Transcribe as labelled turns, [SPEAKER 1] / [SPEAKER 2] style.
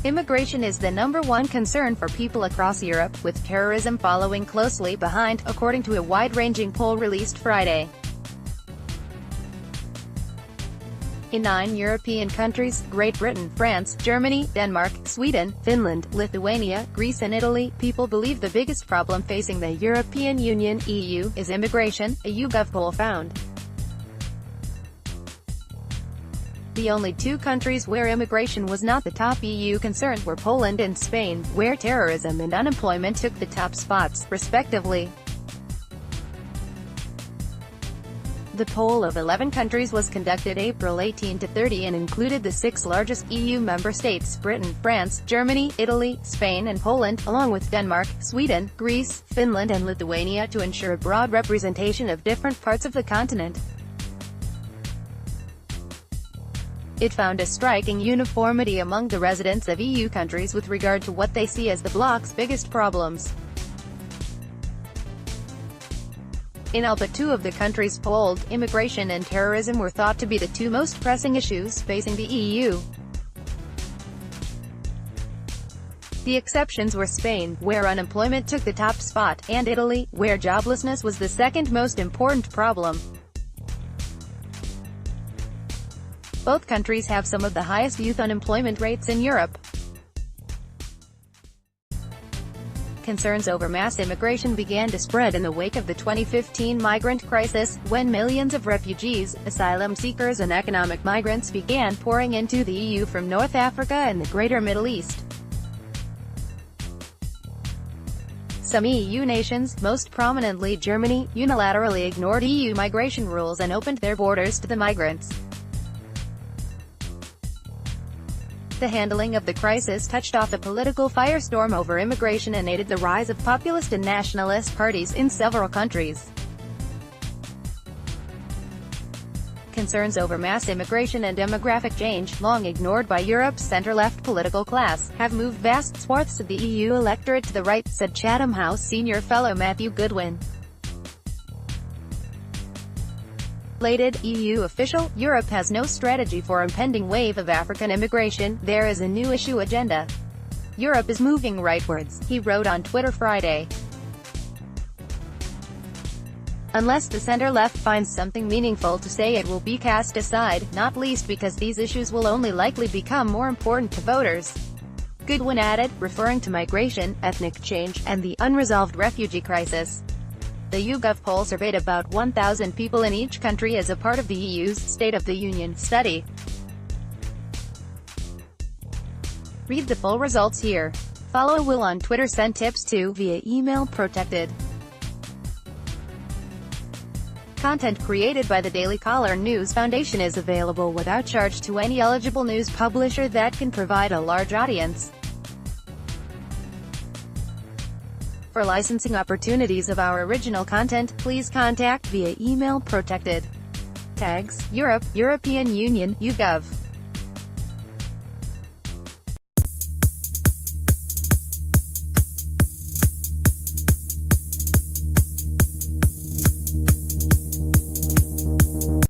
[SPEAKER 1] Immigration is the #1 concern for people across Europe, with terrorism following closely behind, according to a wide-ranging poll released Friday. In 9 European countries, Great Britain, France, Germany, Denmark, Sweden, Finland, Lithuania, Greece and Italy, people believe the biggest problem facing the European Union (EU) is immigration, a YouGov poll found. The only 2 countries where immigration was not the top EU concern were Poland and Spain, where terrorism and unemployment took the top spots, respectively. The poll of 11 countries was conducted April 18 to 30 and included the 6 largest EU member states: Britain, France, Germany, Italy, Spain and Poland, along with Denmark, Sweden, Greece, Finland and Lithuania, to ensure a broad representation of different parts of the continent. It found a striking uniformity among the residents of EU countries with regard to what they see as the bloc's biggest problems. In all but 2 of the countries polled, immigration and terrorism were thought to be the 2 most pressing issues facing the EU. The exceptions were Spain, where unemployment took the top spot, and Italy, where joblessness was the second most important problem. Both countries have some of the highest youth unemployment rates in Europe. Concerns over mass immigration began to spread in the wake of the 2015 migrant crisis, when millions of refugees, asylum seekers and economic migrants began pouring into the EU from North Africa and the Greater Middle East. Some EU nations, most prominently Germany, unilaterally ignored EU migration rules and opened their borders to the migrants. The handling of the crisis touched off a political firestorm over immigration and aided the rise of populist and nationalist parties in several countries. Concerns over mass immigration and demographic change, long ignored by Europe's center-left political class, have moved vast swaths of the EU electorate to the right, said Chatham House senior fellow Matthew Goodwin. Related EU official, Europe has no strategy for impending wave of African immigration, there is a new issue agenda. Europe is moving rightwards, he wrote on Twitter Friday. Unless the center-left finds something meaningful to say, it will be cast aside, not least because these issues will only likely become more important to voters. Goodwin added, referring to migration, ethnic change, and the unresolved refugee crisis. The YouGov poll surveyed about 1,000 people in each country as a part of the EU's State of the Union study. Read the full results here. Follow Will on Twitter. Send tips to via email protected. Content created by the Daily Caller News Foundation is available without charge to any eligible news publisher that can provide a large audience. For licensing opportunities of our original content, please contact via email protected. Tags: Europe, European Union, YouGov.